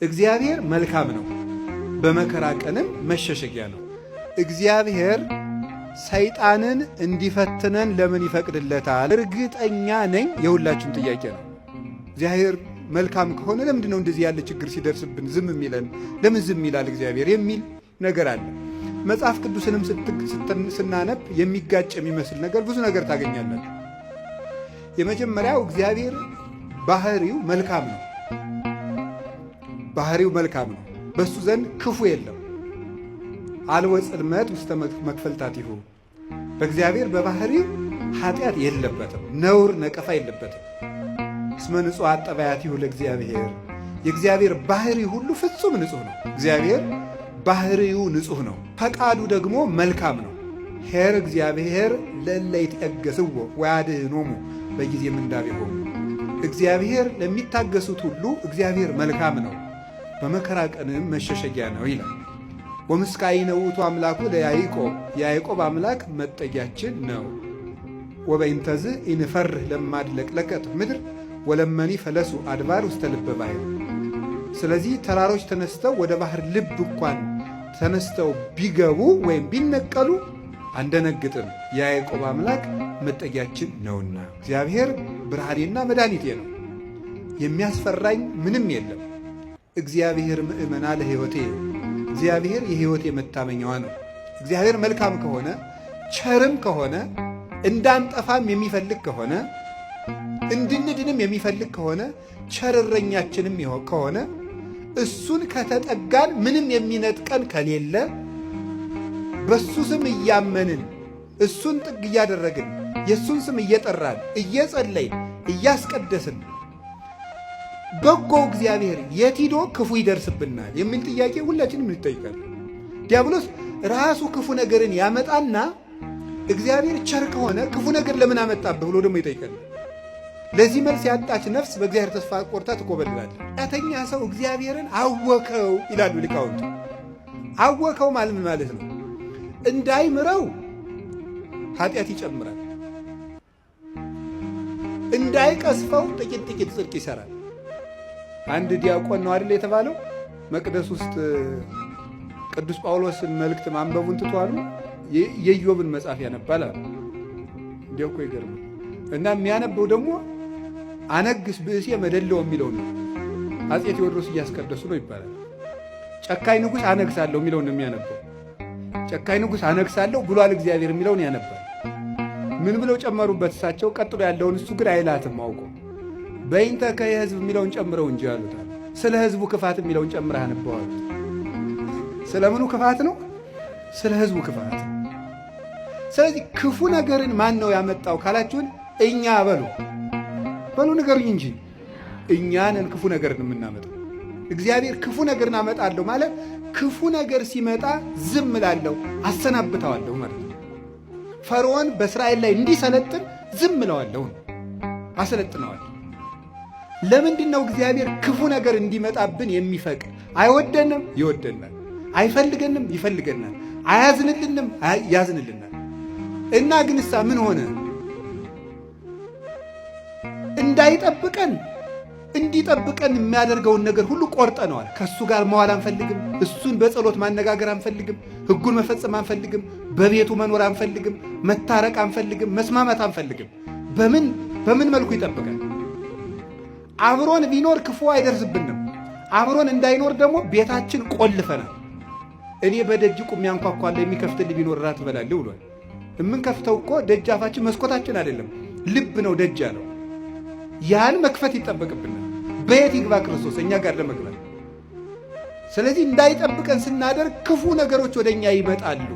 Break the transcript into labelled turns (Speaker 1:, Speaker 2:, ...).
Speaker 1: እግዚአብሔር መልካም ነው፣ በመከራ ቀንም መሸሸጊያ ነው። እግዚአብሔር ሰይጣንን እንዲፈትነን ለምን ይፈቅድለታል? እርግጠኛ ነኝ የሁላችሁም ጥያቄ ነው። እግዚአብሔር መልካም ከሆነ ለምንድን ነው እንደዚህ ያለ ችግር ሲደርስብን ዝም የሚለን? ለምን ዝም ይላል እግዚአብሔር የሚል ነገር አለ። መጽሐፍ ቅዱስንም ስናነብ የሚጋጭ የሚመስል ነገር ብዙ ነገር ታገኛለን። የመጀመሪያው እግዚአብሔር ባህሪው መልካም ነው። ባህሪው መልካም ነው። በሱ ዘንድ ክፉ የለም። አልወ ጽልመት ውስተ መክፈልታቲሁ። በእግዚአብሔር በባህሪው ኃጢአት የለበትም፣ ነውር ነቀፋ የለበትም። እስመ ንጹሕ አጠባያቲሁ ለእግዚአብሔር። የእግዚአብሔር ባህሪ ሁሉ ፍጹም ንጹሕ ነው። እግዚአብሔር ባህሪው ንጹሕ ነው። ፈቃዱ ደግሞ መልካም ነው። ኄር እግዚአብሔር ለእለ ይትዔገሥዎ ወያድኅኖሙ በጊዜ ምንዳቤሆሙ። እግዚአብሔር ለሚታገሱት ሁሉ እግዚአብሔር መልካም ነው፣ በመከራ ቀንም መሸሸጊያ ነው ይላል። ወምስካኢነ ውእቱ አምላኩ ለያዕቆብ። የያዕቆብ አምላክ መጠጊያችን ነው። ወበእንተዝ ኢንፈርህ ለማድለቅለቀት ምድር ወለመኒ ፈለሱ አድባር ውስተ ልበ ባሕር። ስለዚህ ተራሮች ተነስተው ወደ ባህር ልብ እንኳን ተነስተው ቢገቡ ወይም ቢነቀሉ አንደነግጥም፣ የያዕቆብ አምላክ መጠጊያችን ነውና። እግዚአብሔር ብርሃኔና መድኃኒቴ ነው፣ የሚያስፈራኝ ምንም የለም። እግዚአብሔር ምእመና ለሕይወቴ። እግዚአብሔር የሕይወቴ መታመኛዋ ነው። እግዚአብሔር መልካም ከሆነ ቸርም ከሆነ እንዳንጠፋም የሚፈልግ ከሆነ እንድንድንም የሚፈልግ ከሆነ ቸርረኛችንም ከሆነ እሱን ከተጠጋን ምንም የሚነጥቀን ከሌለ በሱ ስም እያመንን እሱን ጥግ እያደረግን የእሱን ስም እየጠራን እየጸለይን እያስቀደስን በጎ እግዚአብሔር የት ሂዶ ክፉ ይደርስብናል የሚል ጥያቄ ሁላችንም እንጠይቃለን። ዲያብሎስ ራሱ ክፉ ነገርን ያመጣና እግዚአብሔር ቸር ከሆነ ክፉ ነገር ለምን አመጣብህ ብሎ ደግሞ ይጠይቃል። ለዚህ መልስ ያጣች ነፍስ በእግዚአብሔር ተስፋ ቆርታ ትኮበልላለች። ኃጢአተኛ ሰው እግዚአብሔርን አወከው ይላሉ ሊቃውንቱ። አወከው ማለት ነው እንዳይምረው ኃጢአት ይጨምራል፣ እንዳይቀስፈው ጥቂት ጥቂት ጽድቅ ይሰራል። አንድ ዲያቆን ነው አይደል የተባለው፣ መቅደስ ውስጥ ቅዱስ ጳውሎስን መልእክት ማንበቡን ትቷሉ የኢዮብን መጽሐፍ ያነባል አሉ። እንዲያው እኮ ይገርማል። እና የሚያነበው ደግሞ አነግስ ብእሴ መደለው የሚለው ነው። አፄ ቴዎድሮስ እያስቀደሱ ነው ይባላል። ጨካኝ ንጉሥ አነግሳለሁ የሚለውን ነው የሚያነበው። ጨካኝ ንጉሥ አነግሳለሁ ብሏል እግዚአብሔር የሚለውን ያነባል። ምን ብለው ጨመሩበት እሳቸው? ቀጥሎ ያለውን እሱ ግን አይላትም አውቆ በይንተ ከየህዝብ የሚለውን ጨምረው እንጂ ያሉታል። ስለ ህዝቡ ክፋት የሚለውን ጨምረህ አነበዋል። ስለምኑ ክፋት ነው? ስለ ህዝቡ ክፋት። ስለዚህ ክፉ ነገርን ማን ነው ያመጣው ካላችሁን፣ እኛ በሉ ንገሩኝ እንጂ እኛ ነን ክፉ ነገርን የምናመጣው። እግዚአብሔር ክፉ ነገርን አመጣለሁ ማለት ክፉ ነገር ሲመጣ ዝም እላለሁ፣ አሰናብተዋለሁ ማለት ነው። ፈርዖን በእስራኤል ላይ እንዲሰለጥን ዝም እለዋለሁ፣ አሰለጥነዋለሁ። ለምንድን ነው እግዚአብሔር ክፉ ነገር እንዲመጣብን የሚፈቅድ? አይወደንም፣ ይወደናል። አይፈልገንም፣ ይፈልገናል። አያዝንልንም፣ ያዝንልናል። እና ግንሳ ምን ሆነ? እንዳይጠብቀን እንዲጠብቀን የሚያደርገውን ነገር ሁሉ ቆርጠነዋል። ከእሱ ጋር መዋል አንፈልግም። እሱን በጸሎት ማነጋገር አንፈልግም። ሕጉን መፈጸም አንፈልግም። በቤቱ መኖር አንፈልግም። መታረቅ አንፈልግም። መስማማት አንፈልግም። በምን መልኩ ይጠብቀን? አብሮን ቢኖር ክፉ አይደርስብንም። አብሮን እንዳይኖር ደግሞ ቤታችን ቆልፈናል። እኔ በደጅ ቁሜ አንኳኳለሁ፣ የሚከፍትልኝ ቢኖር ራት እበላለሁ ብሏል። የምንከፍተው እኮ ደጃፋችን መስኮታችን አይደለም፣ ልብ ነው ደጅ ያለው። ያን መክፈት ይጠበቅብናል። በየት ይግባ ክርስቶስ እኛ ጋር ለመግባት? ስለዚህ እንዳይጠብቀን ስናደርግ ክፉ ነገሮች ወደ እኛ ይመጣሉ።